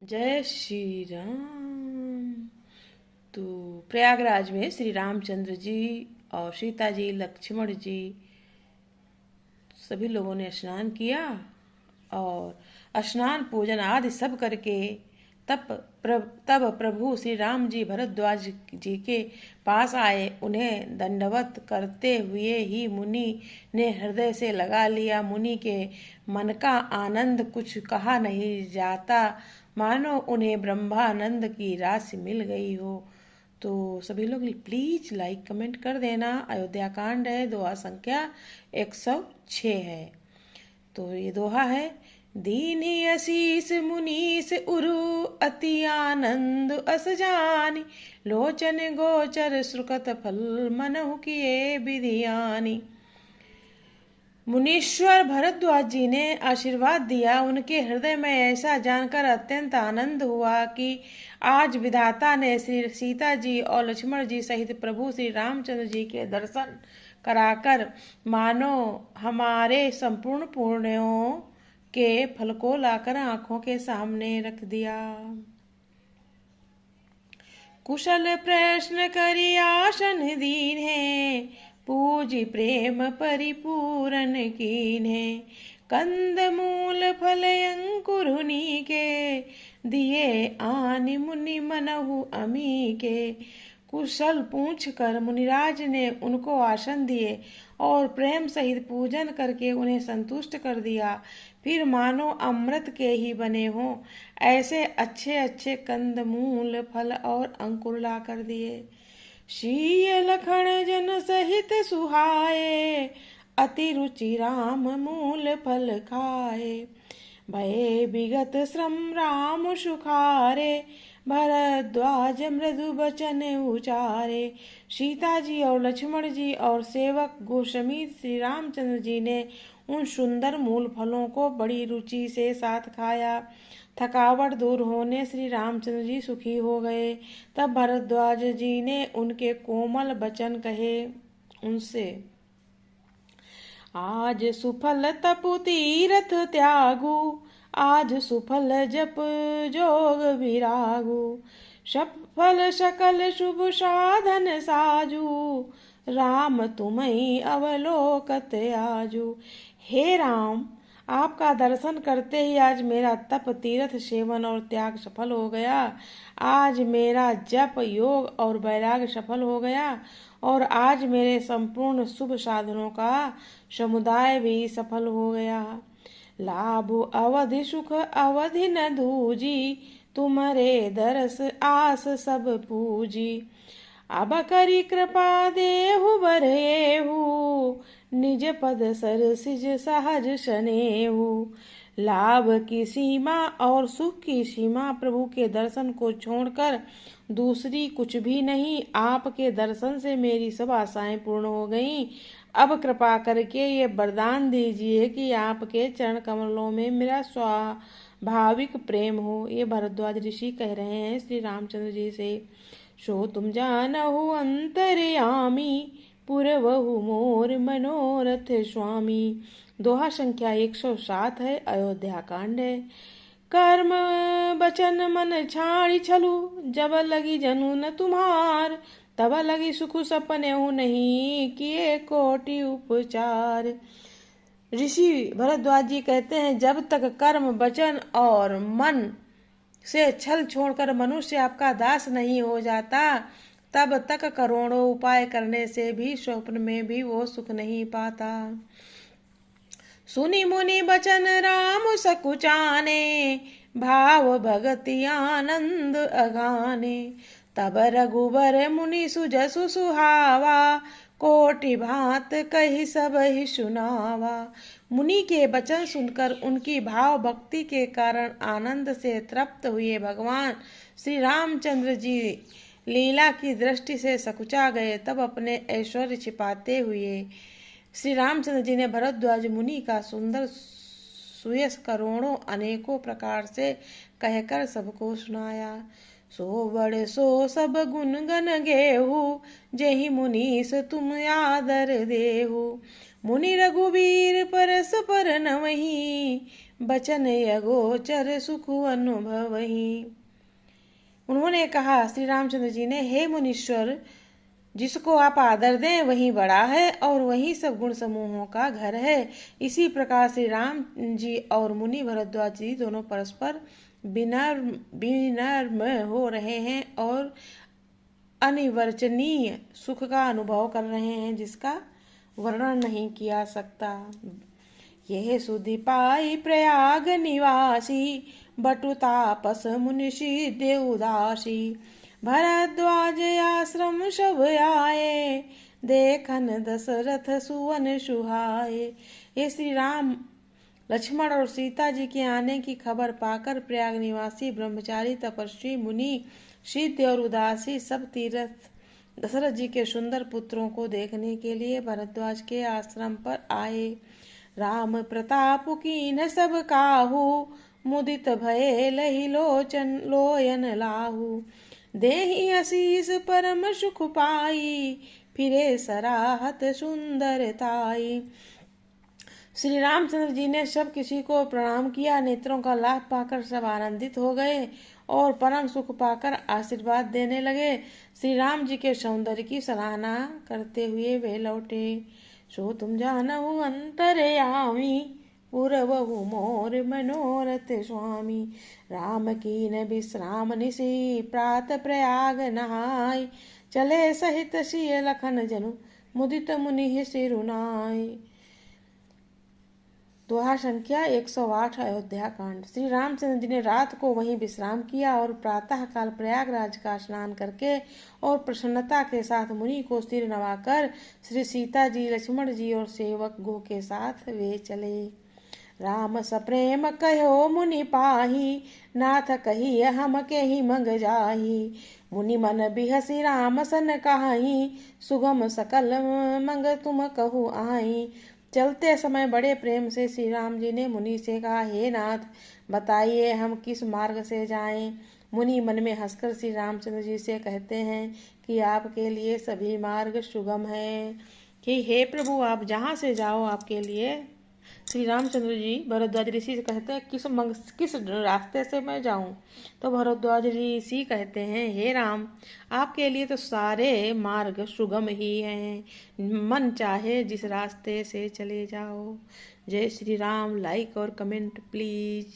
जय श्री राम। तो प्रयागराज में श्री रामचंद्र जी और सीता जी, लक्ष्मण जी सभी लोगों ने स्नान किया और स्नान पूजन आदि सब करके तब प्रभु श्री राम जी भरद्वाज जी के पास आए। उन्हें दंडवत करते हुए ही मुनि ने हृदय से लगा लिया। मुनि के मन का आनंद कुछ कहा नहीं जाता, मानो उन्हें ब्रह्मानंद की राशि मिल गई हो। तो सभी लोग प्लीज लाइक कमेंट कर देना। अयोध्या कांड है, दोहा संख्या 106 है। तो ये दोहा है, दीनी असीस मुनीस उरु अति आनंद अस जानी, लोचन गोचर सुकृत फल मनहु किए विधियानी। मुनीश्वर भरद्वाज जी ने आशीर्वाद दिया। उनके हृदय में ऐसा जानकर अत्यंत आनंद हुआ कि आज विधाता ने श्री सीता जी और लक्ष्मण जी सहित प्रभु श्री रामचंद्र जी के दर्शन कराकर मानो हमारे संपूर्ण पुण्यों के फल को लाकर आंखों के सामने रख दिया। कुशल प्रश्न करी आसन दीन्हे, पूजी प्रेम परिपूरन कीन्हे। कंद मूल फल अंकुरुनी के, दिए आनि मुनि मनहु अमी के। कुशल पूछ कर मुनिराज ने उनको आसन दिए और प्रेम सहित पूजन करके उन्हें संतुष्ट कर दिया। फिर मानो अमृत के ही बने हों ऐसे अच्छे अच्छे कंद मूल फल और अंकुर ला कर दिए। शीय लखन जन सहित सुहाए, अति रुचि राम मूल फल खाए। भय विगत श्रम राम सुखारे, भरद्वाज मृदु बचन उचारे। सीता जी और लक्ष्मण जी और सेवक गोसमीत श्री रामचंद्र जी ने उन सुंदर मूल फलों को बड़ी रुचि से साथ खाया। थकावट दूर होने श्री रामचंद्र जी सुखी हो गए। तब भरद्वाज जी ने उनके कोमल वचन कहे उनसे, आज सुफल तपु तीरथ त्यागु, आज सुफल जप जोग विरागु। सफल सकल शुभ साधन साजू, राम तुम्हें अवलोकत आजू। हे राम, आपका दर्शन करते ही आज मेरा तप, तीर्थ सेवन और त्याग सफल हो गया। आज मेरा जप, योग और वैराग्य सफल हो गया और आज मेरे संपूर्ण शुभ साधनों का समुदाय भी सफल हो गया। लाभ अवधि सुख अवधि न दूजी, तुम्हारे दरस आस सब पूजी। अब करी कृपा देहु बरेहु, निज पद सर सिज सहज सनेहु। लाभ की सीमा और सुख की सीमा प्रभु के दर्शन को छोड़कर दूसरी कुछ भी नहीं। आपके दर्शन से मेरी सब आशाएं पूर्ण हो गईं। अब कृपा करके ये वरदान दीजिए कि आपके चरण कमलों में मेरा स्वाभाविक प्रेम हो। ये भरद्वाज ऋषि कह रहे हैं श्री रामचंद्र जी से। सो तुम जानहु अंतर्यामी, पुरवहु मोर मनोरथ स्वामी। दोहा संख्या 107 है, अयोध्या कांड है। कर्म बचन मन छाड़ी छलू, जब लगी जनू न तुम्हार। तब लगी सुख सपने नहीं, किए कोटि उपचार। ऋषि भरद्वाज जी कहते हैं, जब तक कर्म वचन और मन से छल छोड़कर मनुष्य आपका दास नहीं हो जाता, तब तक करोड़ों उपाय करने से भी स्वप्न में भी वो सुख नहीं पाता। सुनी मुनि बचन राम सकुचाने, भाव भगति आनंद अगाने। तब रघुबर मुनि सुजसु सुहावा, कोटि भांत कही सब ही सुनावा। मुनि के वचन सुनकर उनकी भाव भक्ति के कारण आनंद से तृप्त हुए भगवान श्री रामचंद्र जी लीला की दृष्टि से सकुचा गए। तब अपने ऐश्वर्य छिपाते हुए श्री रामचंद्र जी ने भरद्वाज मुनि का सुंदर सुयश करोड़ों अनेकों प्रकार से कहकर सबको सुनाया। सो बड़ सो सब गुण गन गेहू, जेहि मुनीस तुम आदर देहु। मुनि रघुवीर परस पर नवही, बचन अगोचर सुख अनुभवहि। उन्होंने कहा, श्री रामचंद्र जी ने, हे मुनीश्वर, जिसको आप आदर दें वही बड़ा है और वही सब गुण समूहों का घर है। इसी प्रकार श्री राम जी और मुनि भरद्वाज जी दोनों परस्पर विनम्र हो रहे हैं और अनिर्वचनीय सुख का अनुभव कर रहे हैं, जिसका वर्णन नहीं किया सकता। यह सुधि पाई प्रयाग निवासी, बटु तापस मुनिषि देवदासी। भरद्वाज आश्रम सब आए, देखन दशरथ सुवन सुहाए। ये श्री राम, लक्ष्मण और सीता जी के आने की खबर पाकर प्रयाग निवासी ब्रह्मचारी, तपस्वी, मुनि, सिद्ध और उदासी सब तीर्थ दशरथ जी के सुंदर पुत्रों को देखने के लिए भरद्वाज के आश्रम पर आए। राम प्रताप कीन सब काहू, मुदित भये लहि लोचन लोयन लाहू। देहि आशीष परम सुख पाई, फिरे सराहत सुंदरताई। श्री रामचंद्र जी ने सब किसी को प्रणाम किया, नेत्रों का लाभ पाकर सब आनंदित हो गए और परम सुख पाकर आशीर्वाद देने लगे। श्री राम जी के सौंदर्य की सराहना करते हुए वे लौटे। सो तुम जानहु अंतरयामी, पूरबहु मोर मनोरथ स्वामी। राम कीन विश्राम निशि, प्रात प्रयाग नहाय। चले सहित सिय लखन जनु, मुदित मुनि सिरुनाय। दोहा संख्या 108 अयोध्या कांड। श्री रामचंद्र जी ने रात को वहीं विश्राम किया और प्रातः काल प्रयागराज का स्नान करके और प्रसन्नता के साथ मुनि को सिर नवाकर श्री सीता जी, लक्ष्मण जी और सेवक गो के साथ वे चले। राम सप्रेम कहो मुनि पाही, नाथ कही हम के ही मंग जाही। मुनि मन बिहसी राम सन कहाई, सुगम सकल मंग तुम कहु आई। चलते समय बड़े प्रेम से श्री राम जी ने मुनि से कहा, हे नाथ, बताइए हम किस मार्ग से जाएं। मुनि मन में हंसकर श्री रामचंद्र जी से कहते हैं कि आपके लिए सभी मार्ग सुगम है, कि हे प्रभु, आप जहाँ से जाओ आपके लिए। श्री रामचंद्र जी भरद्वाज ऋषि से कहते हैं, किस रास्ते से मैं जाऊं? तो भरद्वाज ऋषि कहते हैं, हे राम, आपके लिए तो सारे मार्ग सुगम ही हैं, मन चाहे जिस रास्ते से चले जाओ। जय श्री राम। लाइक और कमेंट प्लीज।